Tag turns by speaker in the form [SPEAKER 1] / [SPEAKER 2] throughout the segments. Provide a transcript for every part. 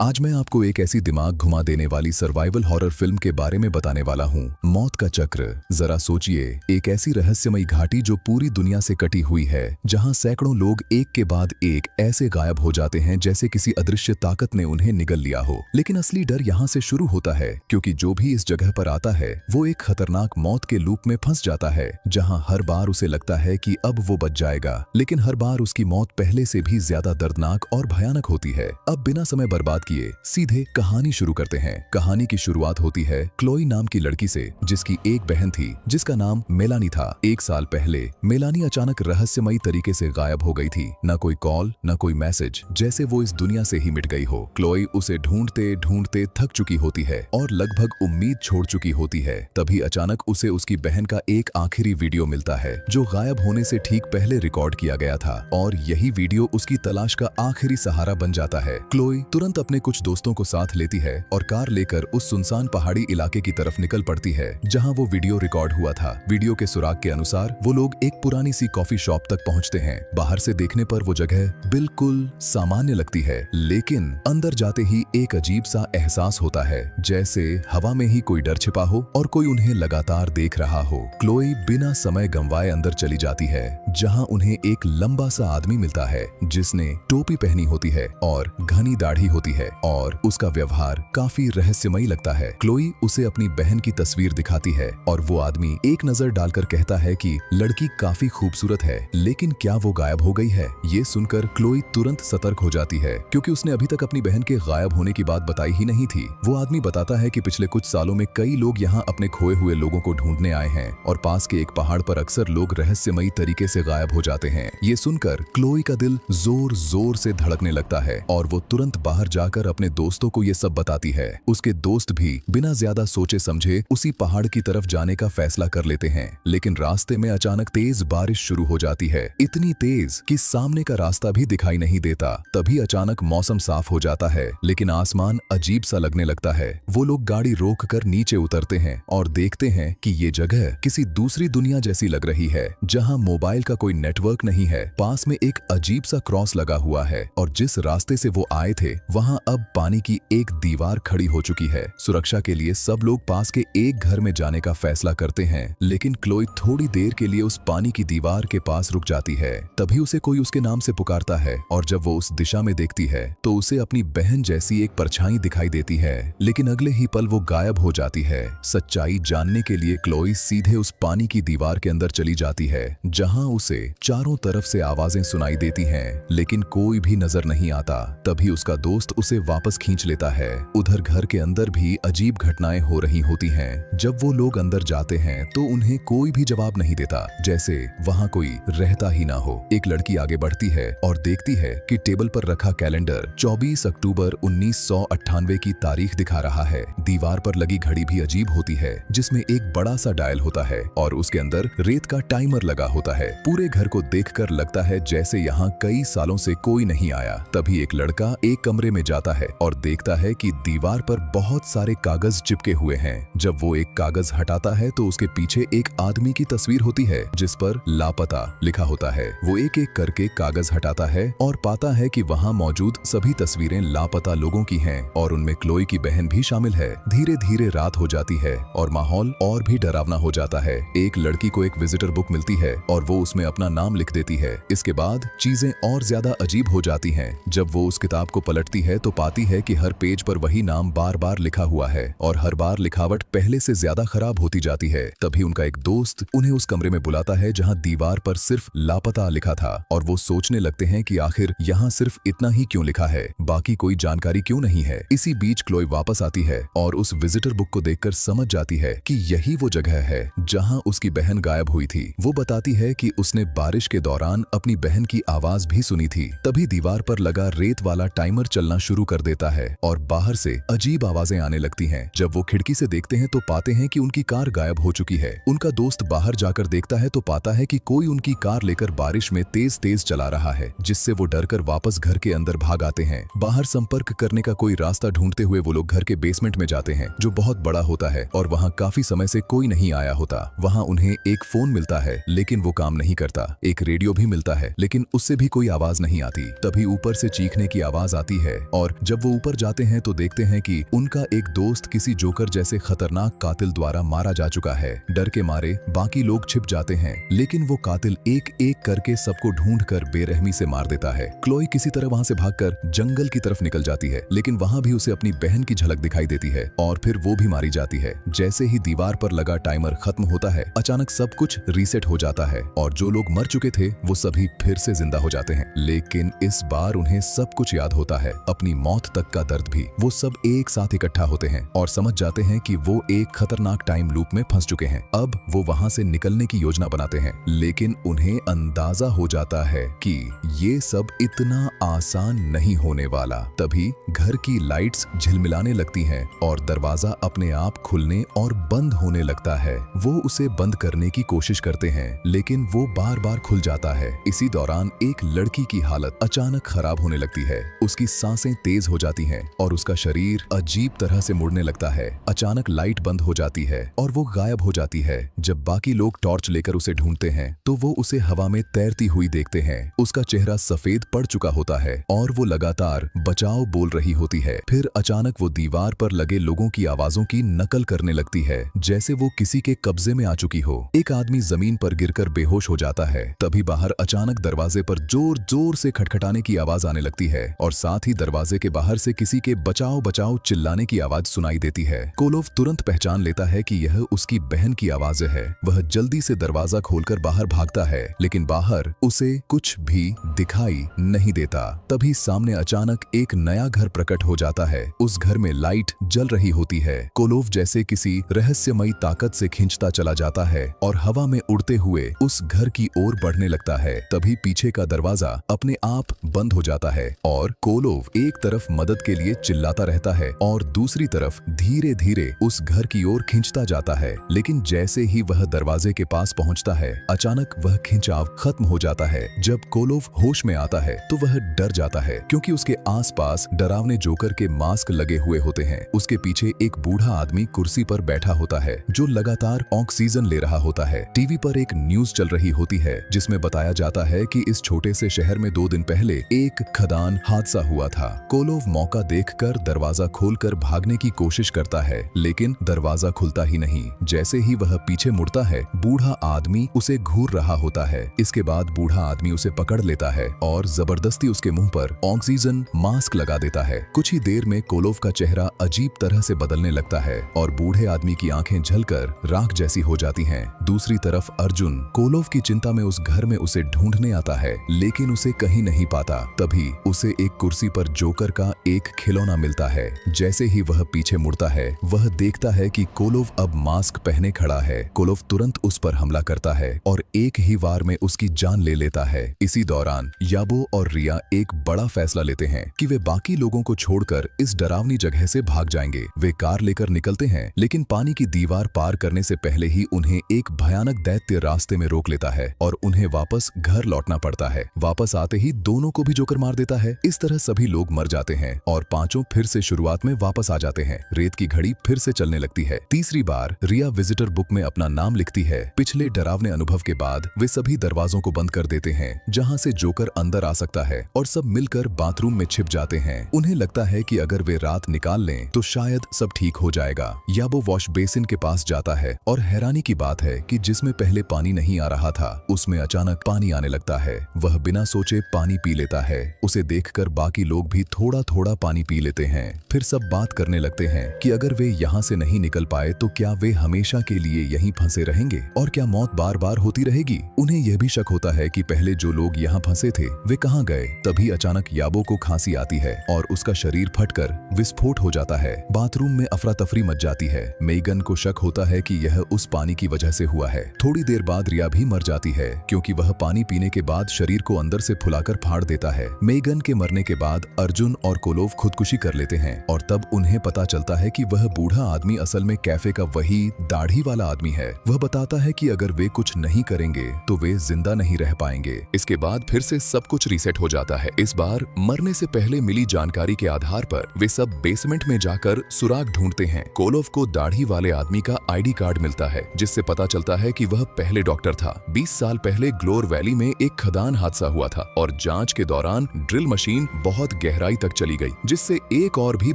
[SPEAKER 1] आज मैं आपको एक ऐसी दिमाग घुमा देने वाली सर्वाइवल हॉरर फिल्म के बारे में बताने वाला हूँ, मौत का चक्र। जरा सोचिए, एक ऐसी रहस्यमयी घाटी जो पूरी दुनिया से कटी हुई है, जहाँ सैकड़ों लोग एक के बाद एक ऐसे गायब हो जाते हैं जैसे किसी अदृश्य ताकत ने उन्हें निगल लिया हो। लेकिन असली डर यहाँ से शुरू होता है, क्योंकि जो भी इस जगह पर आता है वो एक खतरनाक मौत के लूप में फंस जाता है, जहाँ हर बार उसे लगता है कि अब वो बच जाएगा, लेकिन हर बार उसकी मौत पहले से भी ज्यादा दर्दनाक और भयानक होती है। अब बिना समय बर्बाद किए सीधे कहानी शुरू करते हैं। कहानी की शुरुआत होती है क्लोई नाम की लड़की से, जिसकी एक बहन थी जिसका नाम मेलानी था। 1 साल पहले मेलानी अचानक रहस्यमयी तरीके से गायब हो गई थी। न कोई कॉल, न कोई मैसेज, जैसे वो इस दुनिया से ही मिट गई हो। क्लोई उसे ढूंढते ढूंढते थक चुकी होती है और लगभग उम्मीद छोड़ चुकी होती है। तभी अचानक उसे उसकी बहन का एक आखिरी वीडियो मिलता है, जो गायब होने से ठीक पहले रिकॉर्ड किया गया था, और यही वीडियो उसकी तलाश का आखिरी सहारा बन जाता है। क्लोई तुरंत अपने कुछ दोस्तों को साथ लेती है और कार लेकर उस सुनसान पहाड़ी इलाके की तरफ निकल पड़ती है, जहां वो वीडियो रिकॉर्ड हुआ था। वीडियो के सुराग के अनुसार वो लोग एक पुरानी सी कॉफी शॉप तक पहुंचते हैं। बाहर से देखने पर वो जगह बिल्कुल सामान्य लगती है, लेकिन अंदर जाते ही एक अजीब सा एहसास होता है, जैसे हवा में ही कोई डर छिपा हो और कोई उन्हें लगातार देख रहा हो। क्लोई बिना समय गंवाए अंदर चली जाती है, जहां उन्हें एक लंबा सा आदमी मिलता है, जिसने टोपी पहनी होती है और घनी दाढ़ी होती है, और उसका व्यवहार काफी रहस्यमयी लगता है। क्लोई उसे अपनी बहन की तस्वीर दिखाती है और वो आदमी एक नजर डालकर कहता है कि लड़की काफी खूबसूरत है, लेकिन क्या वो गायब हो गई है? ये सुनकर क्लोई तुरंत सतर्क हो जाती है, क्योंकि उसने अभी तक अपनी बहन के गायब होने की बात बताई ही नहीं थी। वो आदमी बताता है कि पिछले कुछ सालों में कई लोग यहाँ अपने खोए हुए लोगों को ढूंढने आए हैं, और पास के एक पहाड़ पर अक्सर लोग रहस्यमयी तरीके से गायब हो जाते हैं। ये सुनकर क्लोई का दिल जोर जोर से धड़कने लगता है और वो तुरंत बाहर जाकर अपने दोस्तों को ये सब बताती है। उसके दोस्त भी बिना ज्यादा सोचे समझे उसी पहाड़ की तरफ जाने का फैसला कर लेते हैं, लेकिन रास्ते में अचानक तेज बारिश शुरू हो जाती है, इतनी तेज कि सामने का रास्ता भी दिखाई नहीं देता। तभी अचानक मौसम साफ हो जाता है, लेकिन आसमान अजीब सा लगने लगता है। वो लोग गाड़ी रोककर नीचे उतरते हैं और देखते हैं कि ये जगह किसी दूसरी दुनिया जैसी लग रही है, जहां मोबाइल का कोई नेटवर्क नहीं है। पास में एक अजीब सा क्रॉस लगा हुआ है, और जिस रास्ते से वो आए थे वहां अब पानी की एक दीवार खड़ी हो चुकी है। सुरक्षा के लिए सब लोग पास के एक घर में जाने का फैसला करते हैं, लेकिन क्लोई थोड़ी देर के लिए उस पानी की दीवार के पास रुक जाती है। तभी उसे कोई उसके नाम से पुकारता है, और जब वो उस दिशा में देखती है तो उसे अपनी बहन जैसी एक परछाई दिखाई देती है, लेकिन अगले ही पल वो गायब हो जाती है। सच्चाई जानने के लिए क्लोई सीधे उस पानी की दीवार के अंदर चली जाती है, जहां उसे चारों तरफ से आवाजें सुनाई देती हैं, लेकिन कोई भी नजर नहीं आता। तभी उसका दोस्त उसे वापस खींच लेता है। उधर घर के अंदर भी अजीब घटनाएं हो रही होती हैं। जब वो लोग अंदर जाते हैं तो उन्हें कोई भी जवाब नहीं देता, जैसे वहां कोई रहता ही ना हो। एक लड़की आगे बढ़ती है और देखती है कि टेबल पर रखा कैलेंडर 24 अक्टूबर 1998 की तारीख दिखा रहा है। दीवार पर लगी घड़ी भी अजीब होती है, जिसमें एक बड़ा सा डायल होता है और उसके अंदर रेत का टाइमर लगा होता है। पूरे घर को देखकर लगता है जैसे यहाँ कई सालों से कोई नहीं आया। तभी एक लड़का एक कमरे में जाता है और देखता है कि दीवार पर बहुत सारे कागज चिपके हुए हैं। जब वो एक कागज हटाता है तो उसके पीछे एक आदमी की तस्वीर होती है, जिस पर लापता लिखा होता है। वो एक एक करके कागज हटाता है और पाता है कि वहां मौजूद सभी तस्वीरें लापता लोगों की हैं, और उनमें क्लोई की बहन भी शामिल है। धीरे धीरे रात हो जाती है और माहौल और भी डरावना हो जाता है। एक लड़की को एक विजिटर बुक मिलती है और वो उसमें अपना नाम लिख देती है। इसके बाद चीजें और ज्यादा अजीब हो जाती हैं। जब वो उस किताब को पलटती है तो पाती है कि हर पेज पर वही नाम बार बार लिखा हुआ है, और हर बार लिखावट पहले से ज्यादा खराब होती जाती है। तभी उनका एक दोस्त उन्हें उस कमरे में बुलाता है जहां दीवार पर सिर्फ लापता लिखा था, और वो सोचने लगते हैं कि आखिर यहाँ सिर्फ इतना ही क्यों लिखा है, बाकी कोई जानकारी क्यों नहीं है। इसी बीच क्लोई वापस आती है और उस विजिटर बुक को देखकर समझ जाती है कि यही वो जगह है जहां उसकी बहन गायब हुई थी। वो बताती है कि उसने बारिश के दौरान अपनी बहन की आवाज भी सुनी थी। तभी दीवार पर लगा रेत वाला टाइमर चलना शुरू कर देता है और बाहर से अजीब आवाजें आने लगती हैं। जब वो खिड़की से देखते हैं तो पाते हैं कि उनकी कार गायब हो चुकी है। उनका दोस्त बाहर जाकर देखता है तो पाता है कि कोई उनकी कार लेकर बारिश में तेज तेज चला रहा है, जिससे वो डरकर वापस घर के अंदर भाग आते हैं। बाहर संपर्क करने का कोई रास्ता ढूंढते हुए वो लोग घर के बेसमेंट में जाते हैं, जो बहुत बड़ा होता है, और वहाँ काफी समय से कोई नहीं आया होता। वहाँ उन्हें एक फोन मिलता है, लेकिन वो काम नहीं करता। एक रेडियो भी मिलता है, लेकिन उससे भी कोई आवाज नहीं आती। तभी ऊपर से चीखने की आवाज आती है और और जब वो ऊपर जाते हैं तो देखते हैं कि उनका एक दोस्त किसी जोकर जैसे खतरनाक कातिल द्वारा मारा जा चुका है। डर के मारे बाकी लोग छिप जाते हैं, लेकिन वो कातिल एक एक करके सबको ढूंढकर बेरहमी से मार देता है। क्लोई किसी तरह वहां से भागकर जंगल की तरफ निकल जाती है, लेकिन वहां भी उसे अपनी बहन की झलक दिखाई देती है और फिर वो भी मारी जाती है। जैसे ही दीवार पर लगा टाइमर खत्म होता है, अचानक सब कुछ रीसेट हो जाता है और जो लोग मर चुके थे वो सभी फिर से जिंदा हो जाते हैं। लेकिन इस बार उन्हें सब कुछ याद होता है, अपनी मौत तक का दर्द भी। वो सब एक साथ इकट्ठा होते हैं और समझ जाते हैं कि वो एक खतरनाक टाइम लूप में फंस चुके हैं। अब वो वहां से निकलने की योजना बनाते हैं, लेकिन उन्हें अंदाजा हो जाता है कि ये सब इतना आसान नहीं होने वाला। तभी घर की लाइट्स झिलमिलाने लगती हैं और दरवाजा अपने आप खुलने और बंद होने लगता है। वो उसे बंद करने की कोशिश करते हैं, लेकिन वो बार बार खुल जाता है। इसी दौरान एक लड़की की हालत अचानक खराब होने लगती है। उसकी सांसें तेज हो जाती हैं और उसका शरीर अजीब तरह से मुड़ने लगता है। अचानक लाइट बंद हो जाती है और वो गायब हो जाती है। जब बाकी लोग टॉर्च लेकर उसे ढूंढते हैं तो वो उसे हवा में तैरती हुई देखते हैं। उसका चेहरा सफेद पड़ चुका होता है और वो लगातार बचाओ बोल रही होती है। फिर अचानक वो दीवार पर लगे लोगों की आवाजों की नकल करने लगती है, जैसे वो किसी के कब्जे में आ चुकी हो। एक आदमी जमीन पर गिरकर बेहोश हो जाता है। तभी बाहर अचानक दरवाजे पर जोर जोर से खटखटाने की आवाज आने लगती है और साथ ही दरवाजे के बाहर से किसी के बचाओ बचाओ चिल्लाने की आवाज सुनाई देती है। कोलोव तुरंत पहचान लेता है कि यह उसकी बहन की आवाज है। वह जल्दी से दरवाजा खोलकर बाहर भागता है, लेकिन बाहर उसे कुछ भी दिखाई नहीं देता। तभी सामने अचानक एक नया घर प्रकट हो जाता है। उस घर में लाइट जल रही होती है। कोलोव जैसे किसी रहस्यमयी ताकत से खींचता चला जाता है और हवा में उड़ते हुए उस घर की ओर बढ़ने लगता है। तभी पीछे का दरवाजा अपने आप बंद हो जाता है और कोलोव एक तरफ मदद के लिए चिल्लाता रहता है और दूसरी तरफ धीरे धीरे उस घर की ओर खींचता जाता है। लेकिन जैसे ही वह दरवाजे के पास पहुंचता है, अचानक वह खिंचाव खत्म हो जाता है। जब कोलोव होश में आता है तो वह डर जाता है, क्योंकि उसके आसपास डरावने जोकर के मास्क लगे हुए होते हैं। उसके पीछे एक बूढ़ा आदमी कुर्सी पर बैठा होता है जो लगातार ऑक्सीजन ले रहा होता है। टीवी पर एक न्यूज चल रही होती है जिसमें बताया जाता है कि इस छोटे से शहर में 2 दिन पहले एक खदान हादसा हुआ था। कोलोव मौका देखकर दरवाजा खोलकर भागने की कोशिश करता है, लेकिन दरवाजा खुलता ही नहीं। जैसे ही वह पीछे मुड़ता है, बूढ़ा आदमी उसे घूर रहा होता है। इसके बाद बूढ़ा आदमी उसे पकड़ लेता है और जबरदस्ती उसके मुंह पर ऑक्सीजन मास्क लगा देता है। कुछ ही देर में कोलोव का चेहरा अजीब तरह से बदलने लगता है और बूढ़े आदमी की आंखें झलकर राख जैसी हो जाती हैं। दूसरी तरफ अर्जुन कोलोव की चिंता में उस घर में उसे ढूंढने आता है, लेकिन उसे कहीं नहीं पाता। तभी उसे एक कुर्सी पर जोकर का एक खिलौना मिलता है। जैसे ही वह पीछे मुड़ता है, वह देखता है कि कोलोव अब मास्क पहने खड़ा है। कोलोव तुरंत उस पर हमला करता है और एक ही वार में उसकी जान ले लेता है। इसी दौरान याबो और रिया एक बड़ा फैसला लेते हैं कि वे बाकी लोगों को छोड़कर इस डरावनी जगह से भाग जाएंगे। वे कार लेकर निकलते हैं, लेकिन पानी की दीवार पार करने से पहले ही उन्हें एक भयानक दैत्य रास्ते में रोक लेता है और उन्हें वापस घर लौटना पड़ता है। वापस आते ही दोनों को भी जोकर मार देता है। इस तरह सभी लोग मर जाते हैं और पांचों फिर से शुरुआत में वापस आ जाते हैं। रेत की घड़ी फिर से चलने लगती है। तीसरी बार रिया विजिटर बुक में अपना नाम लिखती है। पिछले डरावने अनुभव के बाद वे सभी दरवाजों को बंद कर देते हैं जहां से जोकर अंदर आ सकता है और सब मिलकर बाथरूम में छिप जाते हैं। उन्हें लगता है कि अगर वे रात निकाल लें तो शायद सब ठीक हो जाएगा। याबो वॉश बेसिन के पास जाता है और हैरानी की बात है कि जिसमें पहले पानी नहीं आ रहा था, उसमें अचानक पानी आने लगता है। वह बिना सोचे पानी पी लेता है। उसे देखकर बाकी लोग भी थोड़ा थोड़ा पानी पी लेते हैं। फिर सब बात करने लगते हैं कि अगर वे यहाँ से नहीं निकल पाए तो क्या वे हमेशा के लिए यहीं फंसे रहेंगे और क्या मौत बार बार होती रहेगी। उन्हें यह भी शक होता है कि पहले जो लोग यहाँ फंसे थे वे कहाँ गए। तभी अचानक याबो को खांसी आती है और उसका शरीर फटकर विस्फोट हो जाता है। बाथरूम में अफरा तफरी मच जाती है। मेगन को शक होता है कि यह उस पानी की वजह से हुआ है। थोड़ी देर बाद रिया भी मर जाती है, क्योंकि वह पानी पीने के बाद शरीर को अंदर से फुलाकर फाड़ देता है। मेगन के मरने के बाद अर्जुन और कोलोव खुदकुशी कर लेते हैं और तब उन्हें पता चलता है कि वह बूढ़ा आदमी असल में कैफे का वही दाढ़ी वाला आदमी है। वह बताता है कि अगर वे कुछ नहीं करेंगे तो वे जिंदा नहीं रह पाएंगे। इसके बाद फिर से सब कुछ रीसेट हो जाता है। इस बार मरने से पहले मिली जानकारी के आधार पर वे सब बेसमेंट में जाकर सुराग ढूंढते हैं। कोलोव को दाढ़ी वाले आदमी का आईडी कार्ड मिलता है, जिससे पता चलता है कि वह पहले डॉक्टर था। 20 साल पहले ग्लोर वैली में एक खदान हादसा हुआ था और जांच के दौरान ड्रिल मशीन बहुत गहराई तक चली गई, जिससे एक और भी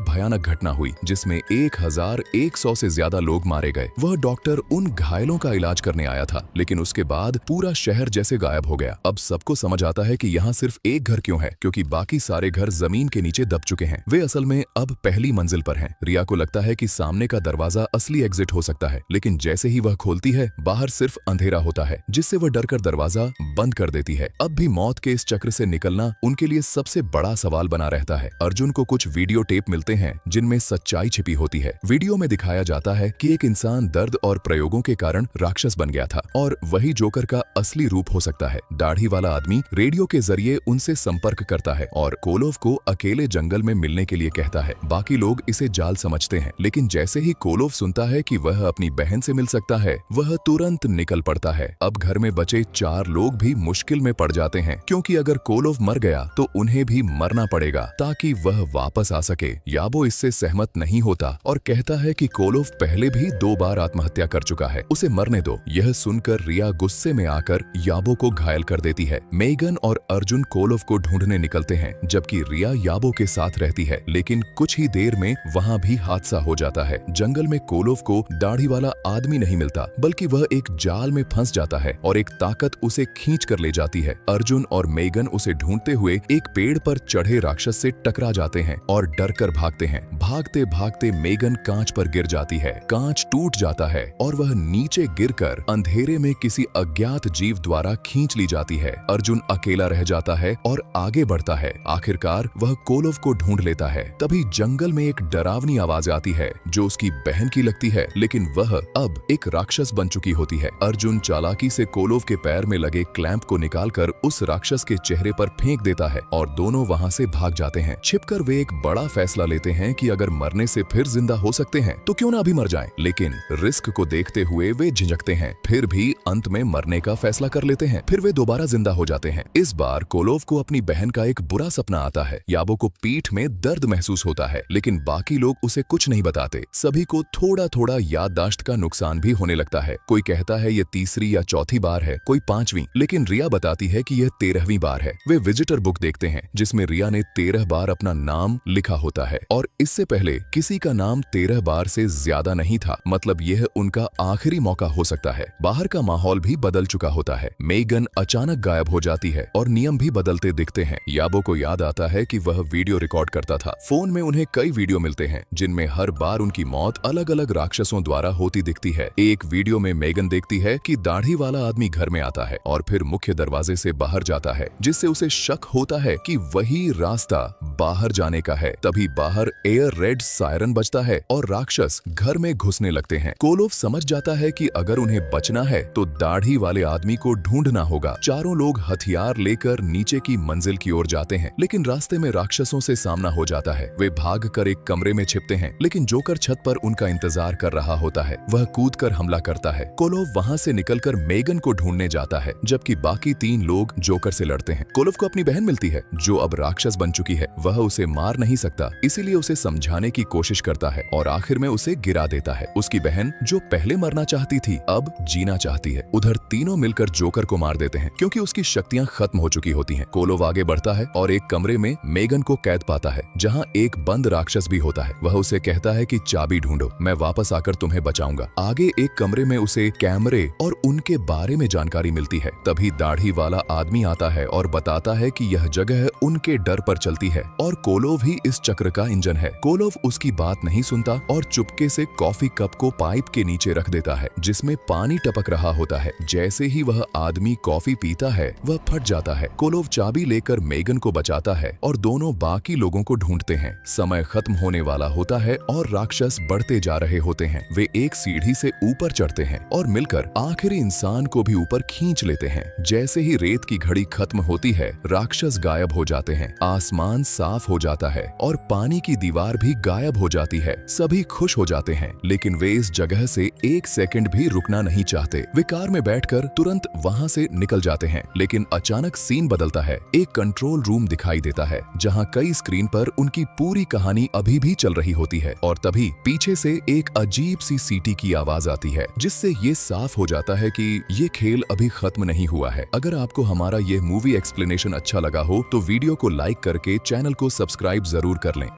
[SPEAKER 1] भयानक घटना हुई जिसमें 1100 से ज्यादा लोग मारे गए। वह डॉक्टर उन घायलों का इलाज करने आया था, लेकिन उसके बाद पूरा शहर जैसे गायब हो गया। अब सबको समझ आता है कि यहाँ सिर्फ एक घर क्यों है, क्योंकि बाकी सारे घर जमीन के नीचे दब चुके हैं। वे असल में अब पहली मंजिल पर हैं। रिया को लगता है कि सामने का दरवाजा असली एग्जिट हो सकता है, लेकिन जैसे ही वह खोलती है, बाहर सिर्फ अंधेरा होता है, जिससे वह डरकर दरवाजा बंद कर देती है। अब भी मौत के इस चक्र से निकलना उनके लिए सबसे बड़ा सवाल बना रहता है। अर्जुन को कुछ वीडियो टेप मिलते हैं जिनमें सच्चाई छिपी होती है। वीडियो में दिखाया जाता है कि एक इंसान दर्द और प्रयोगों के कारण राक्षस बन गया था और वही जोकर का असली रूप हो सकता है। दाढ़ी वाला आदमी रेडियो के जरिए उनसे संपर्क करता है और कोलोव को अकेले जंगल में मिलने के लिए कहता है। बाकी लोग इसे जाल समझते हैं, लेकिन जैसे ही कोलोव सुनता है कि वह अपनी बहन से मिल सकता है, वह तुरंत निकल पड़ता है। अब घर में बचे 4 लोग भी मुश्किल में पड़ जाते हैं, क्योंकि अगर कोलोव मर गया तो उन्हें भी मरना पड़ेगा ताकि वह वापस आ सके। याबो इससे सहमत नहीं होता और कहता है कि कोलोव पहले भी 2 बार आत्महत्या कर चुका है, उसे मरने दो। यह सुनकर रिया गुस्से में आकर याबो को घायल कर देती है। मेगन और अर्जुन कोलोव को ढूंढने निकलते हैं, जबकि रिया याबो के साथ रहती है। लेकिन कुछ ही देर में वहाँ भी हादसा हो जाता है। जंगल में कोलोव को दाढ़ी वाला आदमी नहीं मिलता, बल्कि वह एक जाल में फंस जाता है और एक ताकत उसे खींच कर ले जाती है। अर्जुन और मेगन उसे ढूंढते हुए एक पेड़ पर चढ़े राक्षस से टकरा जाते हैं और डर कर भागते हैं। भागते भागते मेगन कांच पर गिर जाती है। कांच टूट जाता है और वह नीचे गिरकर अंधेरे में किसी अज्ञात जीव द्वारा खींच ली जाती है। अर्जुन अकेला रह जाता है और आगे बढ़ता है। आखिरकार वह कोलोव को ढूंढ लेता है। तभी जंगल में एक डरावनी आवाज आती है जो उसकी बहन की लगती है, लेकिन वह अब एक राक्षस बन चुकी होती है। अर्जुन चालाकी से कोलोव के पैर में लगे क्लैंप को निकालकर उस राक्षस के चेहरे पर फेंक देता है और दोनों वहां से भाग जाते हैं। छिपकर वे एक बड़ा फैसला लेते हैं कि अगर मरने से फिर जिंदा हो सकते हैं तो क्यों ना अभी मर जाएं। लेकिन रिस्क को देखते हुए वे झिझकते हैं, फिर भी अंत में मरने का फैसला कर लेते हैं। फिर वे दोबारा जिंदा हो जाते हैं। इस बार कोलोव को अपनी बहन का एक बुरा सपना आता है। याबो को पीठ में दर्द महसूस होता है, लेकिन बाकी लोग उसे कुछ नहीं बताते। सभी को थोड़ा थोड़ा याददाश्त का नुकसान भी होने लगता है। कोई कहता है ये 3री या 4थी बार है, कोई 5वीं, लेकिन रिया बताती है कि यह 13वीं बार है। वे विजिटर बुक देखते हैं जिसमें रिया ने 13 बार अपना नाम लिखा होता है और इससे पहले किसी का नाम 13 बार से ज्यादा नहीं था। मतलब यह उनका आखिरी मौका हो सकता है। बाहर का माहौल भी बदल चुका होता है। मेगन अचानक गायब हो जाती है और नियम भी बदलते दिखते हैं। याबो को याद आता है कि वह वीडियो रिकॉर्ड करता था। फोन में उन्हें कई वीडियो मिलते हैं जिनमें हर बार उनकी मौत अलग अलग राक्षसों द्वारा होती दिखती है। एक वीडियो में मेगन देखती है कि दाढ़ी वाला आदमी घर में आता है और फिर मुख्य दरवाजे से बाहर जाता है, जिससे उसे शक होता है कि वही रास्ता बाहर जाने का है। तभी बाहर एयर रेड सायरन बजता है और राक्षस घर में घुसने लगते हैं। कोलोव समझ जाता है कि अगर उन्हें बचना है तो दाढ़ी वाले आदमी को ढूंढना होगा। चारों लोग हथियार लेकर नीचे की मंजिल की ओर जाते हैं, लेकिन रास्ते में राक्षसों से सामना हो जाता है। वे भागकर एक कमरे में छिपते हैं, लेकिन जोकर छत पर उनका इंतजार कर रहा होता है। वह कूदकर हमला करता है। कोलोव वहां से निकलकर मेगन को ढूंढने जाता है, जबकि बाकी 3 लोग जोकर से लड़ते हैं। कोलोव को अपनी बहन मिलती है जो अब राक्षस बन चुकी है। वह उसे मार नहीं सकता, इसीलिए उसे समझाने की कोशिश करता है और आखिर में उसे गिरा देता है। उसकी बहन जो पहले मरना चाहती थी अब जीना चाहती है। उधर तीनों मिलकर जोकर को मार देते हैं क्योंकि उसकी शक्तियां खत्म हो चुकी होती हैं। कोलोव आगे बढ़ता है और एक कमरे में मेगन को कैद पाता है, जहां एक बंद राक्षस भी होता है। वह उसे कहता है कि चाबी ढूंढो, मैं वापस आकर तुम्हें बचाऊंगा। आगे एक कमरे में उसे कैमरे और उनके बारे में जानकारी मिलती है। तभी दाढ़ी वाला आदमी आता है और बताता है कि यह जगह उनके डर पर चलती है और कोलोव ही इस चक्र का इंजन है। कोलोव उसकी बात नहीं सुनता और चुपके से कॉफी कप को पाइप के नीचे रख देता है जिसमें पानी टपक रहा होता है। जैसे ही वह आदमी कॉफी पीता है वह फट जाता है। कोलोव चाबी लेकर मेगन को बचाता है और दोनों बाकी लोगों को ढूंढते हैं। समय खत्म होने वाला होता है और राक्षस बढ़ते जा रहे होते हैं। वे एक सीढ़ी से ऊपर चढ़ते हैं और मिलकर आखिरी इंसान को भी ऊपर खींच लेते हैं। जैसे ही रेत की घड़ी खत्म होती है राक्षस गायब हो जाते हैं। आसमान साफ हो जाता है और पानी की दीवार भी गायब हो जाती है। सभी खुश हो जाते हैं, लेकिन वे इस जगह से 1 सेकंड भी रुकना नहीं चाहते। वे कार में बैठकर तुरंत वहां से निकल जाते हैं, लेकिन अचानक सीन बदलता है। एक कंट्रोल रूम दिखाई देता है जहां कई स्क्रीन पर उनकी पूरी कहानी अभी भी चल रही होती है और तभी पीछे से एक अजीब सी सीटी की आवाज आती है, जिससे ये साफ हो जाता है कि ये खेल अभी खत्म नहीं हुआ है। अगर आपको हमारा ये मूवी एक्सप्लेनेशन अच्छा लगा हो तो वीडियो को लाइक करके चैनल को सब्सक्राइब जरूर कर लें।